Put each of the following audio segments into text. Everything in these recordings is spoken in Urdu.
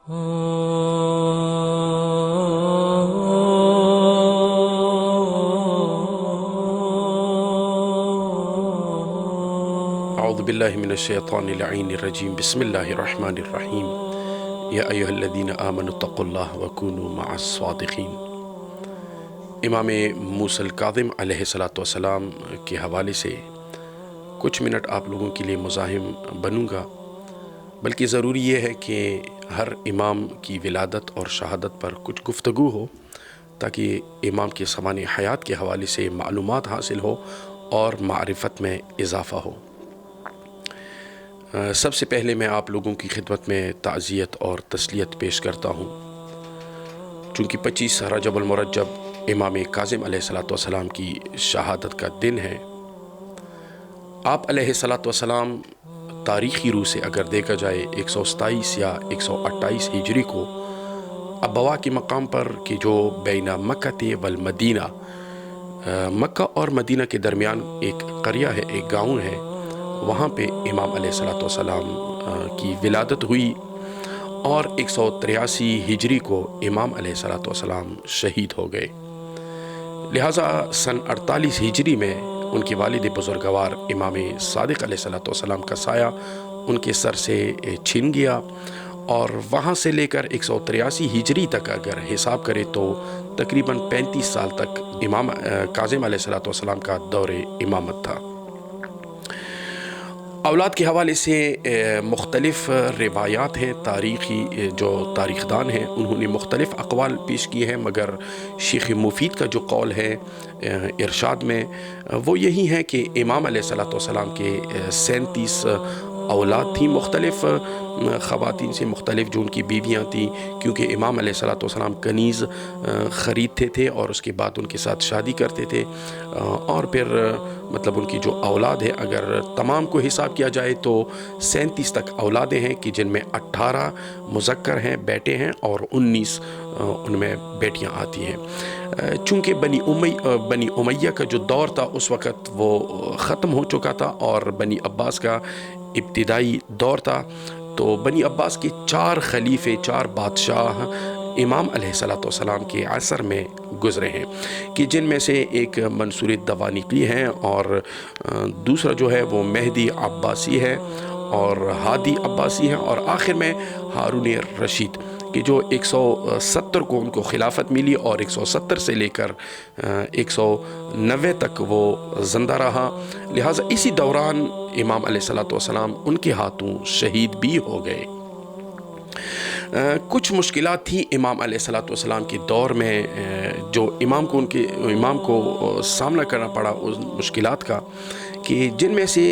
اعوذ باللہ من الشیطان اللعین الرجیم بسم اللہ الرحمن الرحیم یا ایہا الذین آمنوا اتقوا اللہ وکونوا مع الصادقین۔ امام موسیٰ الکاظم علیہ السلام کے حوالے سے کچھ منٹ آپ لوگوں کے لیے مزاحم بنوں گا، بلکہ ضروری یہ ہے کہ ہر امام کی ولادت اور شہادت پر کچھ گفتگو ہو تاکہ امام کے سوانح حیات کے حوالے سے معلومات حاصل ہو اور معرفت میں اضافہ ہو۔ سب سے پہلے میں آپ لوگوں کی خدمت میں تعزیت اور تسلیت پیش کرتا ہوں، چونکہ 25 رجب المرجب امام کاظم علیہ السلام کی شہادت کا دن ہے۔ آپ علیہ السلام تاریخی روح سے اگر دیکھا جائے 127 یا 128 ہجری کو ابوا کے مقام پر کہ جو بین مکہ والمدینہ، مکہ اور مدینہ کے درمیان ایک قریہ ہے، ایک گاؤں ہے، وہاں پہ امام علیہ السلام کی ولادت ہوئی، اور 183 ہجری کو امام علیہ السلام شہید ہو گئے۔ لہٰذا سن 48 ہجری میں ان کے والد بزرگوار امام صادق علیہ السلام کا سایہ ان کے سر سے چھن گیا، اور وہاں سے لے کر 183 ہجری تک اگر حساب کرے تو تقریباً 35 سال تک امام کاظم علیہ السلام کا دور امامت تھا۔ اولاد کے حوالے سے مختلف روایات ہیں، تاریخی جو تاریخ دان ہیں انہوں نے مختلف اقوال پیش کیے ہیں، مگر شیخ مفید کا جو قول ہے ارشاد میں وہ یہی ہے کہ امام علیہ السلام کے 37 اولاد تھیں، مختلف خواتین سے، مختلف جو ان کی بیویاں تھیں، کیونکہ امام علیہ السلام کنیز خریدتے تھے اور اس کے بعد ان کے ساتھ شادی کرتے تھے، اور پھر مطلب ان کی جو اولاد ہے اگر تمام کو حساب کیا جائے تو 37 تک اولادیں ہیں کہ جن میں 18 مذکر ہیں، بیٹے ہیں، اور 19 ان میں بیٹیاں آتی ہیں۔ چونکہ بنی امیہ کا جو دور تھا اس وقت وہ ختم ہو چکا تھا اور بنی عباس کا ابتدائی دور تھا، تو بنی عباس کے 4 خلیفے، 4 بادشاہ امام علیہ السلام کے عصر میں گزرے ہیں، کہ جن میں سے ایک منصور الدوانقی ہیں، اور دوسرا جو ہے وہ مہدی عباسی ہے، اور ہادی عباسی ہے، اور آخر میں ہارون رشید، کہ جو 170 کو ان کو خلافت ملی، اور 170 سے لے کر 190 تک وہ زندہ رہا۔ لہٰذا اسی دوران امام علیہ السلام ان کے ہاتھوں شہید بھی ہو گئے۔ کچھ مشکلات تھیں امام علیہ السلام کے دور میں جو امام کو سامنا کرنا پڑا اس مشکلات کا، کہ جن میں سے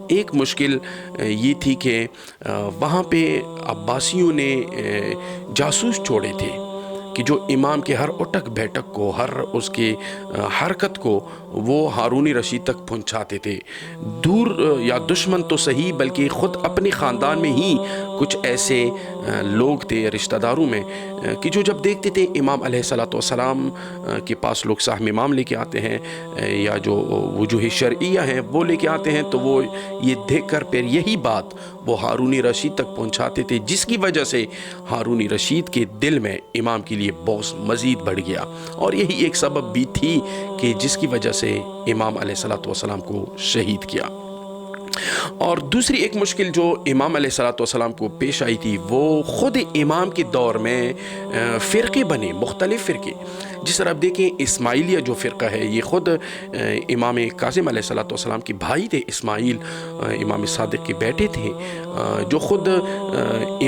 ایک مشکل یہ تھی کہ وہاں پہ عباسیوں نے جاسوس چھوڑے تھے کہ جو امام کے ہر اٹک بیٹک کو، ہر اس کے حرکت کو وہ ہارون رشید تک پہنچاتے تھے۔ دور یا دشمن تو صحیح، بلکہ خود اپنے خاندان میں ہی کچھ ایسے لوگ تھے رشتہ داروں میں کہ جو جب دیکھتے تھے امام علیہ السلام کے پاس لوگ ساہم امام لے کے آتے ہیں یا جو وجوہ شرعیہ ہیں وہ لے کے آتے ہیں، تو وہ یہ دیکھ کر پھر یہی بات وہ ہارون رشید تک پہنچاتے تھے، جس کی وجہ سے ہارون رشید کے دل میں امام کے لیے بغض مزید بڑھ گیا، اور یہی ایک سبب بھی تھی کہ جس کی وجہ سے امام علیہ السلام کو شہید کیا۔ اور دوسری ایک مشکل جو امام علیہ السلام کو پیش آئی تھی، وہ خود امام کے دور میں فرقے بنے، مختلف فرقے، جس طرح آپ دیکھیں اسماعیلیہ جو فرقہ ہے یہ خود امام کاظم علیہ السلام کے بھائی تھے، اسماعیل امام صادق کے بیٹے تھے، جو خود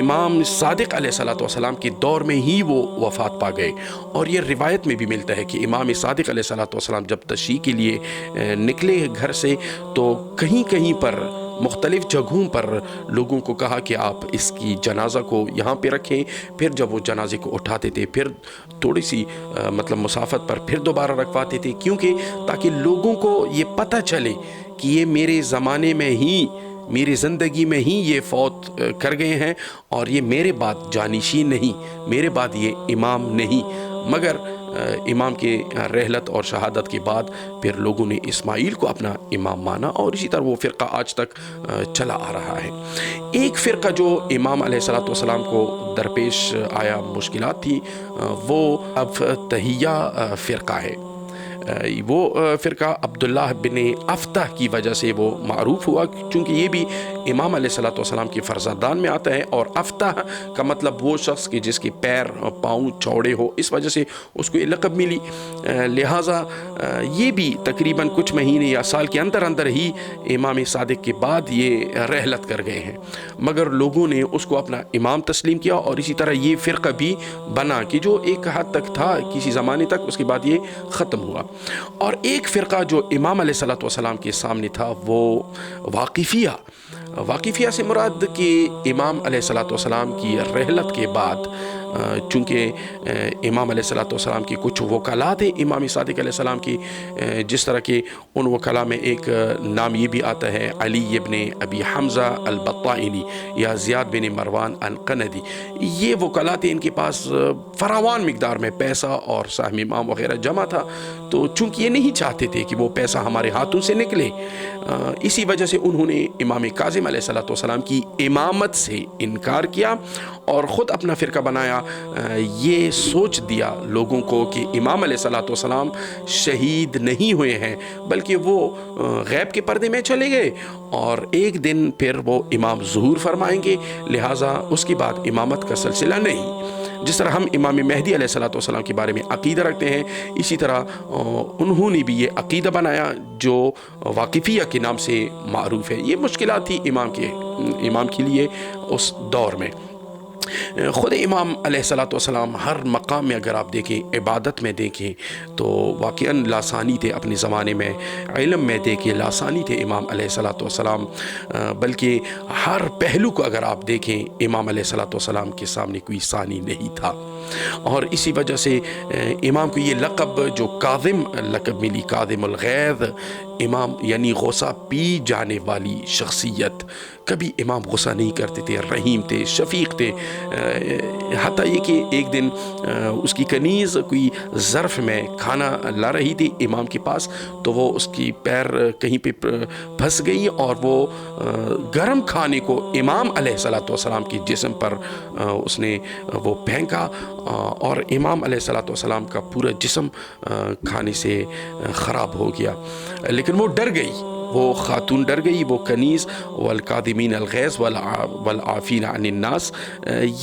امام صادق علیہ السلام کے دور میں ہی وہ وفات پا گئے۔ اور یہ روایت میں بھی ملتا ہے کہ امام صادق علیہ السلام جب تشیع کے لیے نکلے گھر سے تو کہیں کہیں پر مختلف جگہوں پر لوگوں کو کہا کہ آپ اس کی جنازہ کو یہاں پہ رکھیں، پھر جب وہ جنازے کو اٹھاتے تھے پھر تھوڑی سی مطلب مسافت پر پھر دوبارہ رکھواتے تھے، کیونکہ تاکہ لوگوں کو یہ پتہ چلے کہ یہ میرے زمانے میں ہی، میری زندگی میں ہی یہ فوت کر گئے ہیں، اور یہ میرے بعد جانشین نہیں، میرے بعد یہ امام نہیں۔ مگر امام کے رحلت اور شہادت کے بعد پھر لوگوں نے اسماعیل کو اپنا امام مانا، اور اسی طرح وہ فرقہ آج تک چلا آ رہا ہے۔ ایک فرقہ جو امام علیہ السلام کو درپیش آیا مشکلات تھی، وہ افتحیہ فرقہ ہے۔ وہ فرقہ عبداللہ بن افتح کی وجہ سے وہ معروف ہوا، چونکہ یہ بھی امام علیہ السلام کے فرزندان میں آتا ہے، اور افتح کا مطلب وہ شخص کہ جس کے پیر پاؤں چوڑے ہو، اس وجہ سے اس کو یہ لقب ملی۔ لہٰذا یہ بھی تقریباً کچھ مہینے یا سال کے اندر اندر ہی امام صادق کے بعد یہ رحلت کر گئے ہیں، مگر لوگوں نے اس کو اپنا امام تسلیم کیا، اور اسی طرح یہ فرقہ بھی بنا کہ جو ایک حد تک تھا کسی زمانے تک، اس کے بعد یہ ختم ہوا۔ اور ایک فرقہ جو امام علیہ السلام کے سامنے تھا وہ واقفیہ سے مراد کہ امام علیہ السلام کی رحلت کے بعد چونکہ امام علیہ السلام کی کچھ وکلاء تھے امام صادق علیہ السلام کی، جس طرح کہ ان وکلاء میں ایک نام یہ بھی آتا ہے علی ابن ابی حمزہ البطائنی یا زیاد بن مروان القندی۔ یہ وکلاء تھے، ان کے پاس فراوان مقدار میں پیسہ اور سہم امام وغیرہ جمع تھا، تو چونکہ یہ نہیں چاہتے تھے کہ وہ پیسہ ہمارے ہاتھوں سے نکلے، اسی وجہ سے انہوں نے امام کاظم علیہ السلام کی امامت سے انکار کیا اور خود اپنا فرقہ بنایا۔ یہ سوچ دیا لوگوں کو کہ امام علیہ السلام شہید نہیں ہوئے ہیں، بلکہ وہ غیب کے پردے میں چلے گئے، اور ایک دن پھر وہ امام ظہور فرمائیں گے، لہٰذا اس کے بعد امامت کا سلسلہ نہیں۔ جس طرح ہم امام مہدی علیہ السلام کے بارے میں عقیدہ رکھتے ہیں، اسی طرح انہوں نے بھی یہ عقیدہ بنایا جو واقفیہ کے نام سے معروف ہے۔ یہ مشکلات تھی امام کے لیے اس دور میں۔ خود امام علیہ السلام ہر مقام میں اگر آپ دیکھیں، عبادت میں دیکھیں تو واقعاً لاسانی تھے، اپنے زمانے میں علم میں دیکھیں لاسانی تھے امام علیہ السلام، بلکہ ہر پہلو کو اگر آپ دیکھیں امام علیہ السلام کے سامنے کوئی ثانی نہیں تھا، اور اسی وجہ سے امام کو یہ لقب جو کاظم لقب ملی، کاظم الغیظ، امام یعنی غصہ پی جانے والی شخصیت۔ کبھی امام غصہ نہیں کرتے تھے، رحیم تھے، شفیق تھے، حتیٰ یہ کہ ایک دن اس کی کنیز کوئی ظرف میں کھانا لا رہی تھی امام کے پاس، تو وہ اس کی پیر کہیں پہ پھنس گئی اور وہ گرم کھانے کو امام علیہ السلام کے جسم پر اس نے وہ پھینکا، اور امام علیہ السلام کا پورا جسم کھانے سے خراب ہو گیا، لیکن وہ ڈر گئی، وہ خاتون ڈر گئی، وہ کنیز، والکاظمین الغیظ والعافین عن الناس،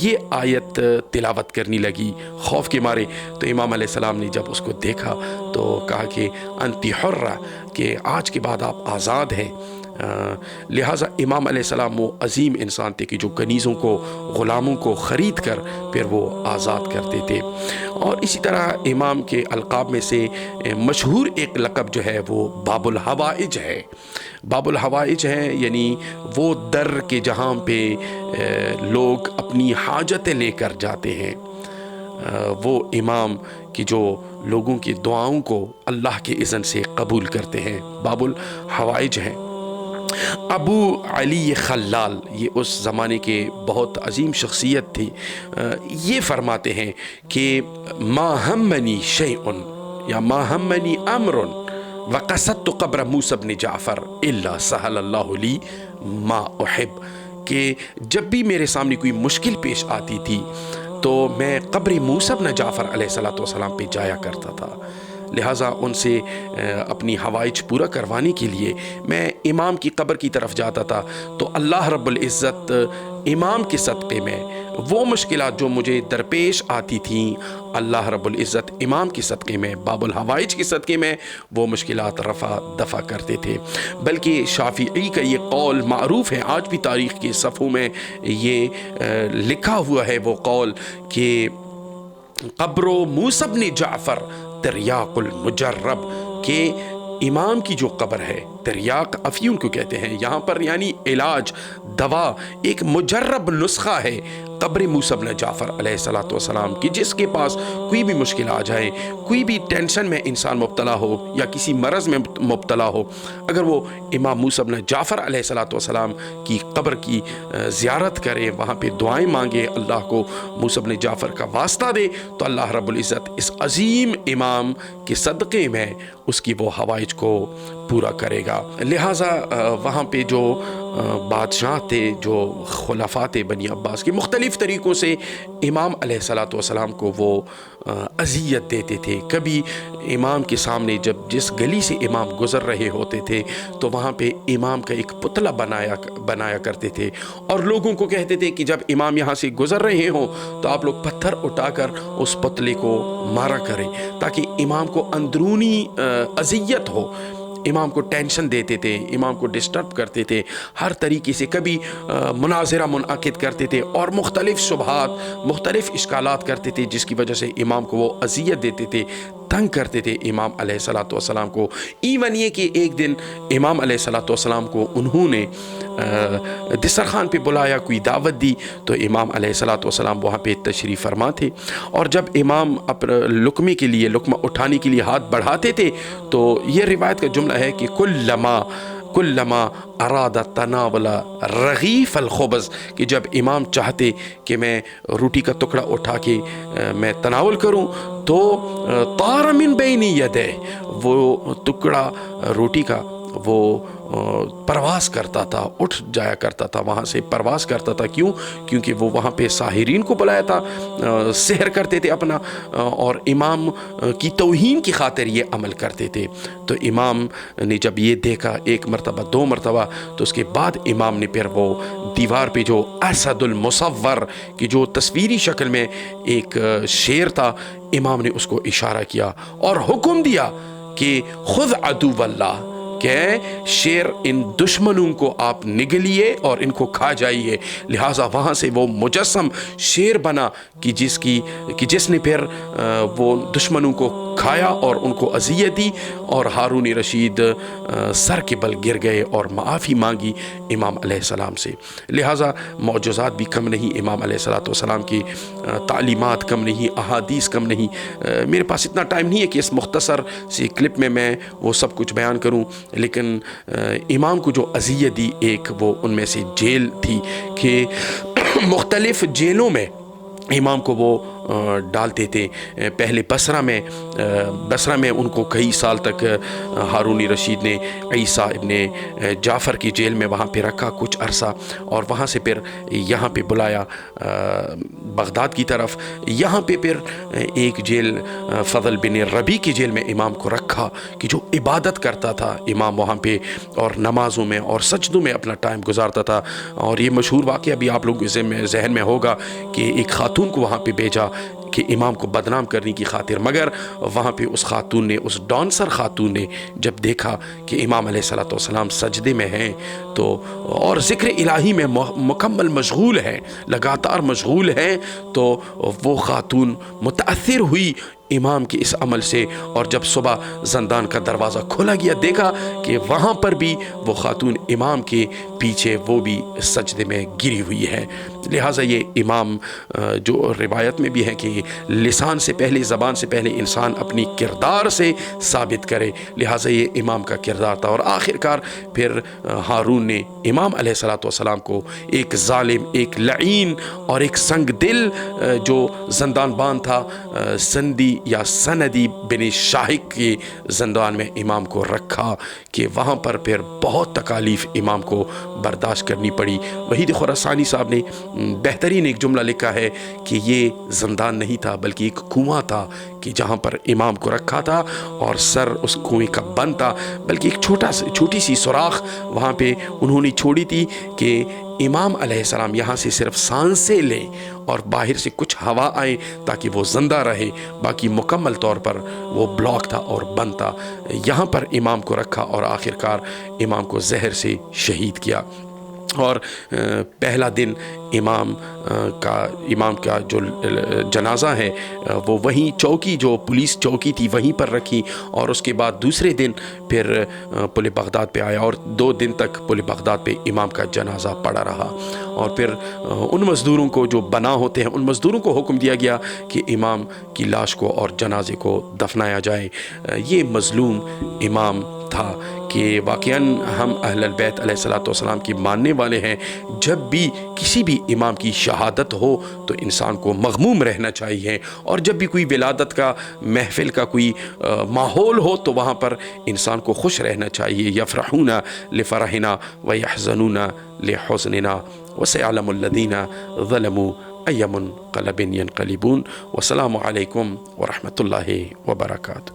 یہ آیت تلاوت کرنے لگی خوف کے مارے۔ تو امام علیہ السلام نے جب اس کو دیکھا تو کہا کہ انتی حرہ، کہ آج کے بعد آپ آزاد ہیں۔ لہٰذا امام علیہ السلام وہ عظیم انسان تھے کہ جو کنیزوں کو، غلاموں کو خرید کر پھر وہ آزاد کرتے تھے۔ اور اسی طرح امام کے القاب میں سے مشہور ایک لقب جو ہے وہ باب الحوائج ہے۔ باب الحوائج ہے یعنی وہ در کے جہاں پہ لوگ اپنی حاجتیں لے کر جاتے ہیں، وہ امام کی جو لوگوں کی دعاؤں کو اللہ کے اذن سے قبول کرتے ہیں، باب الحوائج ہیں۔ ابو علی خلال، یہ اس زمانے کے بہت عظیم شخصیت تھی، یہ فرماتے ہیں کہ ما ہمنی شیء یا ما ہمنی امر وقصدت قبر موسیٰ بن جعفر الا سہل اللہ لی ما احب، کہ جب بھی میرے سامنے کوئی مشکل پیش آتی تھی تو میں قبر موسیٰ بن جعفر علیہ السلام پہ جایا کرتا تھا، لہٰذا ان سے اپنی حوائج پورا کروانے کے لیے میں امام کی قبر کی طرف جاتا تھا، تو اللہ رب العزت امام کے صدقے میں وہ مشکلات جو مجھے درپیش آتی تھیں، اللہ رب العزت امام کے صدقے میں، باب الحوائج کے صدقے میں وہ مشکلات رفع دفع کرتے تھے۔ بلکہ شافعی کا یہ قول معروف ہے، آج بھی تاریخ کے صفحوں میں یہ لکھا ہوا ہے وہ قول کہ قبر موسیٰ بن جعفر تریاق المجرب، کہ امام کی جو قبر ہے تریاق افیون کو کہتے ہیں یہاں پر، یعنی علاج، دوا، ایک مجرب نسخہ ہے قبر موسیٰ بن جعفر علیہ السلام کی. جس کے پاس کوئی بھی مشکل آ جائے، کوئی بھی ٹینشن میں انسان مبتلا ہو یا کسی مرض میں مبتلا ہو، اگر وہ امام موسیٰ بن جعفر علیہ السلام کی قبر کی زیارت کرے، وہاں پہ دعائیں مانگے، اللہ کو موسیٰ بن جعفر کا واسطہ دے، تو اللہ رب العزت اس عظیم امام کے صدقے میں اس کی وہ حوائج کو پورا کرے گا. لہٰذا وہاں پہ جو بادشاہ تھے، جو خلفاء تھے بنی عباس کے، مختلف طریقوں سے امام علیہ السلام کو وہ اذیت دیتے تھے. کبھی امام کے سامنے جب جس گلی سے امام گزر رہے ہوتے تھے تو وہاں پہ امام کا ایک پتلا بنایا کرتے تھے، اور لوگوں کو کہتے تھے کہ جب امام یہاں سے گزر رہے ہوں تو آپ لوگ پتھر اٹھا کر اس پتلے کو مارا کریں، تاکہ امام کو اندرونی اذیت ہو. امام کو ٹینشن دیتے تھے، امام کو ڈسٹرب کرتے تھے ہر طریقے سے. کبھی مناظرہ منعقد کرتے تھے اور مختلف شبہات، مختلف اشکالات کرتے تھے، جس کی وجہ سے امام کو وہ اذیت دیتے تھے، تنگ کرتے تھے امام علیہ السلام کو. ایون یہ کہ ایک دن امام علیہ السلام کو انہوں نے دسترخوان پہ بلایا، کوئی دعوت دی، تو امام علیہ السلام وہاں پہ تشریف فرما تھے. اور جب امام لقمے کے لیے، لقمہ اٹھانے کے لیے ہاتھ بڑھاتے تھے تو یہ روایت کا جملہ ہے کہ کلما اراد تناول رغیف الخبز، کہ جب امام چاہتے کہ میں روٹی کا ٹکڑا اٹھا کے میں تناول کروں تو طار من بین یدہ، وہ ٹکڑا روٹی کا وہ پرواز کرتا تھا، اٹھ جایا کرتا تھا، وہاں سے پرواز کرتا تھا. کیوں؟ کیونکہ وہ وہاں پہ ساحرین کو بلایا تھا، سحر کرتے تھے اپنا، اور امام کی توہین کی خاطر یہ عمل کرتے تھے. تو امام نے جب یہ دیکھا ایک مرتبہ، دو مرتبہ، تو اس کے بعد امام نے پھر وہ دیوار پہ جو اسد المصور کی جو تصویری شکل میں ایک شیر تھا، امام نے اس کو اشارہ کیا اور حکم دیا کہ خذ عدو اللہ، کہ شیر ان دشمنوں کو آپ نگلیے اور ان کو کھا جائیے. لہٰذا وہاں سے وہ مجسم شیر بنا کہ جس نے پھر وہ دشمنوں کو کھایا اور ان کو اذیت دی، اور ہارون رشید سر کے بل گر گئے اور معافی مانگی امام علیہ السلام سے. لہٰذا معجزات بھی کم نہیں، امام علیہ السلام کی تعلیمات کم نہیں، احادیث کم نہیں. میرے پاس اتنا ٹائم نہیں ہے کہ اس مختصر سی کلپ میں وہ سب کچھ بیان کروں، لیکن امام کو جو اذیت دی، ایک وہ ان میں سے جیل تھی کہ مختلف جیلوں میں امام کو وہ ڈالتے تھے. پہلے بصرہ میں ان کو کئی سال تک ہارون رشید نے عیسیٰ ابن جعفر کی جیل میں وہاں پہ رکھا کچھ عرصہ، اور وہاں سے پھر یہاں پہ بلایا بغداد کی طرف. یہاں پہ پھر ایک جیل فضل بن ربیع کی جیل میں امام کو رکھا کہ جو عبادت کرتا تھا امام وہاں پہ، اور نمازوں میں اور سجدوں میں اپنا ٹائم گزارتا تھا. اور یہ مشہور واقعہ بھی آپ لوگوں کے ذہن میں ہوگا کہ ایک خاتون کو وہاں پہ بھیجا کہ امام کو بدنام کرنے کی خاطر، مگر وہاں پہ اس خاتون نے، اس ڈانسر خاتون نے جب دیکھا کہ امام علیہ السلام سجدے میں ہیں تو اور ذکر الہی میں مکمل مشغول ہے، لگاتار مشغول ہے، تو وہ خاتون متاثر ہوئی امام کے اس عمل سے. اور جب صبح زندان کا دروازہ کھولا گیا، دیکھا کہ وہاں پر بھی وہ خاتون امام کے پیچھے وہ بھی سجدے میں گری ہوئی ہے. لہٰذا یہ امام جو روایت میں بھی ہے کہ لسان سے پہلے، زبان سے پہلے انسان اپنی کردار سے ثابت کرے، لہٰذا یہ امام کا کردار تھا. اور آخر کار پھر ہارون نے امام علیہ السلام کو ایک ظالم، ایک لعین اور ایک سنگ دل جو زندان بان تھا، سندی یا سندی بن شاہق کے زندان میں امام کو رکھا کہ وہاں پر پھر بہت تکالیف امام کو برداشت کرنی پڑی. وحید خراسانی صاحب نے بہترین ایک جملہ لکھا ہے کہ یہ زندان نہیں تھا بلکہ ایک کنواں تھا کہ جہاں پر امام کو رکھا تھا، اور سر اس کنویں کا بند تھا، بلکہ ایک چھوٹی سی سوراخ وہاں پہ انہوں نے چھوڑی تھی کہ امام علیہ السلام یہاں سے صرف سانسیں لیں اور باہر سے کچھ ہوا آئے تاکہ وہ زندہ رہے، باقی مکمل طور پر وہ بلاک تھا اور بند تھا. یہاں پر امام کو رکھا اور آخر کار امام کو زہر سے شہید کیا. اور پہلا دن امام کا جو جنازہ ہے وہ وہیں چوکی، جو پولیس چوکی تھی وہیں پر رکھی، اور اس کے بعد دوسرے دن پھر پل بغداد پہ آیا، اور 2 دن تک پل بغداد پہ امام کا جنازہ پڑا رہا۔ اور پھر ان مزدوروں کو جو بنا ہوتے ہیں، ان مزدوروں کو حکم دیا گیا کہ امام کی لاش کو اور جنازے کو دفنایا جائے۔ یہ مظلوم امام تھا کہ واقعاً ہم اہل البیت علیہ الصلوۃ والسلام کی ماننے والے ہیں، جب بھی کسی بھی امام کی شہادت ہو تو انسان کو مغموم رہنا چاہیے، اور جب بھی کوئی ولادت کا محفل کا کوئی ماحول ہو تو وہاں پر انسان کو خوش رہنا چاہیے۔ یفرحون لفرحنا ویحزنون لحزننا وسيعلم الذين ظلموا أي منقلب ينقلبون۔ والسلام علیکم ورحمۃ اللہ وبرکاتہ۔